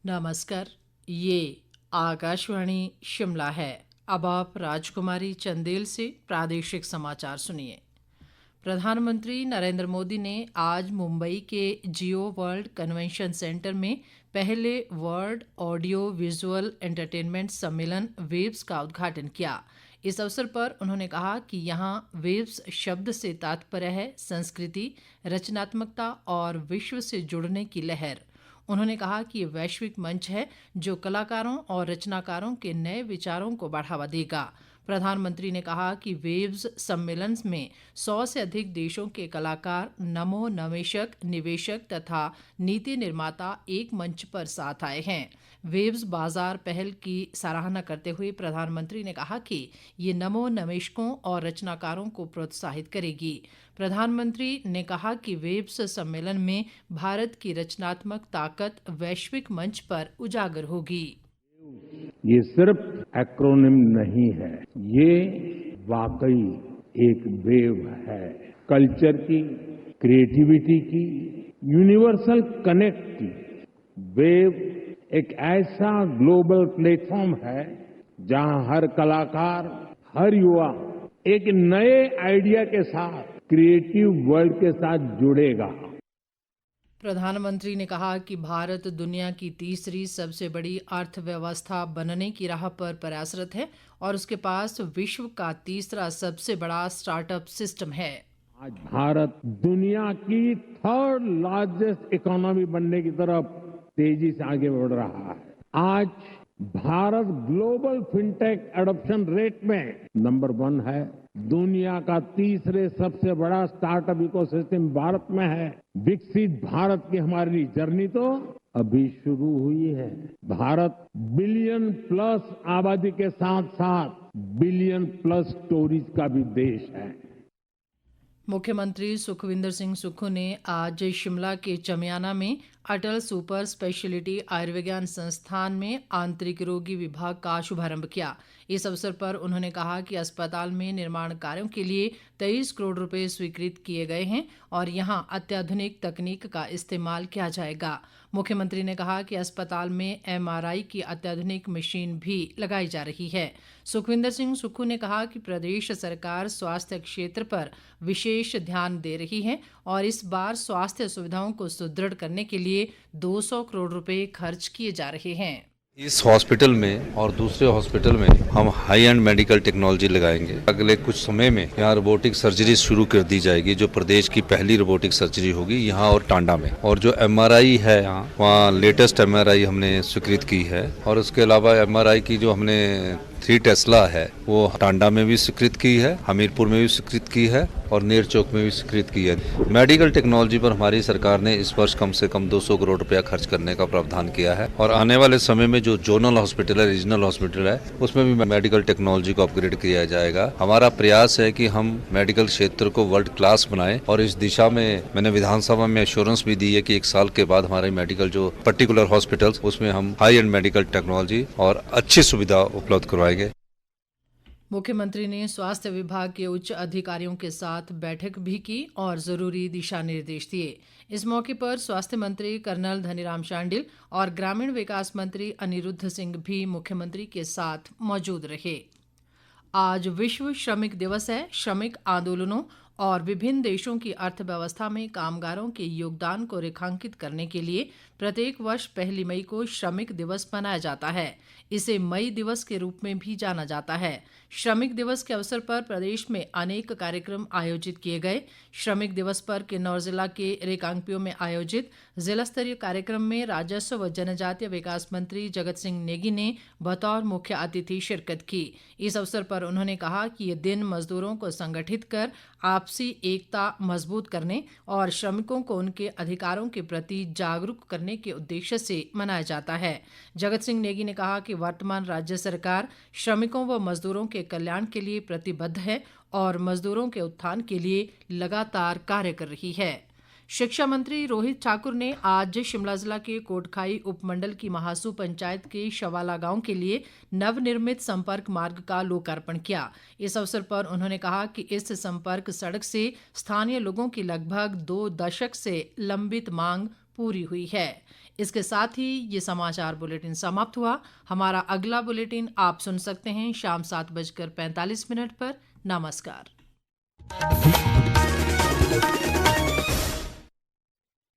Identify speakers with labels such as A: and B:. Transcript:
A: नमस्कार, ये आकाशवाणी शिमला है। अब आप राजकुमारी चंदेल से प्रादेशिक समाचार सुनिए। प्रधानमंत्री नरेंद्र मोदी ने आज मुंबई के जियो वर्ल्ड कन्वेंशन सेंटर में पहले वर्ल्ड ऑडियो विजुअल एंटरटेनमेंट सम्मेलन वेव्स का उद्घाटन किया। इस अवसर पर उन्होंने कहा कि यहाँ वेव्स शब्द से तात्पर्य है संस्कृति, रचनात्मकता और विश्व से जुड़ने की लहर। उन्होंने कहा कि ये वैश्विक मंच है जो कलाकारों और रचनाकारों के नए विचारों को बढ़ावा देगा। प्रधानमंत्री ने कहा कि वेव्स सम्मेलन में 100 से अधिक देशों के कलाकार, नमो नवेशक, निवेशक तथा नीति निर्माता एक मंच पर साथ आए हैं। वेव्स बाजार पहल की सराहना करते हुए प्रधानमंत्री ने कहा कि ये नमो नवेशकों और रचनाकारों को प्रोत्साहित करेगी। प्रधानमंत्री ने कहा कि वेव्स सम्मेलन में भारत की रचनात्मक ताकत वैश्विक मंच पर उजागर होगी।
B: ये सिर्फ एक्रोनिम नहीं है, ये वाकई एक वेव है, कल्चर की, क्रिएटिविटी की, यूनिवर्सल कनेक्ट की। वेव एक ऐसा ग्लोबल प्लेटफॉर्म है जहां हर कलाकार, हर युवा एक नए आइडिया के साथ क्रिएटिव वर्ल्ड के साथ जुड़ेगा।
A: प्रधानमंत्री ने कहा कि भारत दुनिया की तीसरी सबसे बड़ी अर्थव्यवस्था बनने की राह पर प्रयासरत है और उसके पास विश्व का तीसरा सबसे बड़ा स्टार्टअप सिस्टम है।
B: आज भारत दुनिया की थर्ड लार्जेस्ट इकोनॉमी बनने की तरफ तेजी से आगे बढ़ रहा है। आज Bharat global fintech adoption rate में नंबर 1 है। दुनिया का तीसरे सबसे बड़ा स्टार्टअप इकोसिस्टम भारत में है। विकसित भारत की हमारी जर्नी तो अभी शुरू हुई है। भारत बिलियन प्लस आबादी के साथ साथ बिलियन प्लस स्टोरीज का भी देश है।
A: मुख्यमंत्री सुखविंदर सिंह सुक्खू ने आज शिमला के चमियाना में अटल सुपर स्पेशलिटी आयुर्विज्ञान संस्थान में आंतरिक रोगी विभाग का शुभारंभ किया। इस अवसर पर उन्होंने कहा कि अस्पताल में निर्माण कार्यों के लिए 23 करोड़ रुपए स्वीकृत किए गए हैं और यहां अत्याधुनिक तकनीक का इस्तेमाल किया जाएगा। मुख्यमंत्री ने कहा कि अस्पताल में MRI की अत्याधुनिक मशीन भी लगाई जा रही है। सुखविंदर सिंह सुक्खू ने कहा कि प्रदेश सरकार स्वास्थ्य क्षेत्र पर विशेष ध्यान दे रही है और इस बार स्वास्थ्य सुविधाओं को सुदृढ़ करने के लिए 200 करोड़ रुपए खर्च किए जा रहे हैं।
C: इस हॉस्पिटल में और दूसरे हॉस्पिटल में हम हाई एंड मेडिकल टेक्नोलॉजी लगाएंगे। अगले कुछ समय में यहाँ रोबोटिक सर्जरी शुरू कर दी जाएगी, जो प्रदेश की पहली रोबोटिक सर्जरी होगी यहाँ और टांडा में। और जो MRI है यहाँ, वहाँ लेटेस्ट MRI हमने स्वीकृत की है और उसके अलावा MRI की जो हमने 3 टेस्ला है वो टांडा में भी स्वीकृत की है, हमीरपुर में भी स्वीकृत की है और नेर चौक में भी स्वीकृत की है। मेडिकल टेक्नोलॉजी पर हमारी सरकार ने इस वर्ष कम से कम 200 करोड़ रुपया खर्च करने का प्रावधान किया है और आने वाले समय में जो जोनल हॉस्पिटल है, रीजनल हॉस्पिटल है, उसमें भी मेडिकल टेक्नोलॉजी को अपग्रेड किया जाएगा। हमारा प्रयास है कि हम मेडिकल क्षेत्र को वर्ल्ड क्लास बनाएं और इस दिशा में मैंने विधानसभा में एश्योरेंस भी दी है कि 1 साल के बाद हमारे मेडिकल जो पर्टिकुलर हॉस्पिटल, उसमें हम हाई एंड मेडिकल टेक्नोलॉजी और अच्छी सुविधा उपलब्ध करवाएंगे।
A: मुख्यमंत्री ने स्वास्थ्य विभाग के उच्च अधिकारियों के साथ बैठक भी की और जरूरी दिशा निर्देश दिए। इस मौके पर स्वास्थ्य मंत्री कर्नल धनीराम शांडिल और ग्रामीण विकास मंत्री अनिरुद्ध सिंह भी मुख्यमंत्री के साथ मौजूद रहे। आज विश्व श्रमिक दिवस है। श्रमिक आंदोलनों और विभिन्न देशों की अर्थव्यवस्था में कामगारों के योगदान को रेखांकित करने के लिए प्रत्येक वर्ष 1 मई को श्रमिक दिवस मनाया जाता है। इसे मई दिवस के रूप में भी जाना जाता है। श्रमिक दिवस के अवसर पर प्रदेश में अनेक कार्यक्रम आयोजित किए गए। श्रमिक दिवस पर किन्नौर जिला के रिकांगपिओ में आयोजित जिला स्तरीय कार्यक्रम में राजस्व व जनजातीय विकास मंत्री जगत सिंह नेगी ने बतौर मुख्य अतिथि शिरकत की। इस अवसर पर उन्होंने कहा कि ये दिन मजदूरों को संगठित कर आपसी एकता मजबूत करने और श्रमिकों को उनके अधिकारों के प्रति जागरूक करने के उद्देश्य से मनाया जाता है। जगत सिंह नेगी ने कहा कि वर्तमान राज्य सरकार श्रमिकों व मजदूरों के कल्याण के लिए प्रतिबद्ध है और मजदूरों के उत्थान के लिए लगातार कार्य कर रही है। शिक्षा मंत्री रोहित ठाकुर ने आज शिमला जिला के कोटखाई उपमंडल की महासू पंचायत के शवाला गांव के लिए नवनिर्मित संपर्क मार्ग का लोकार्पण किया। इस अवसर पर उन्होंने कहा कि इस संपर्क सड़क से स्थानीय लोगों की लगभग 2 दशक से लंबित मांग पूरी हुई है। इसके साथ ही ये समाचार बुलेटिन समाप्त हुआ। हमारा अगला बुलेटिन आप सुन सकते हैं शाम 7:45 पर। नमस्कार।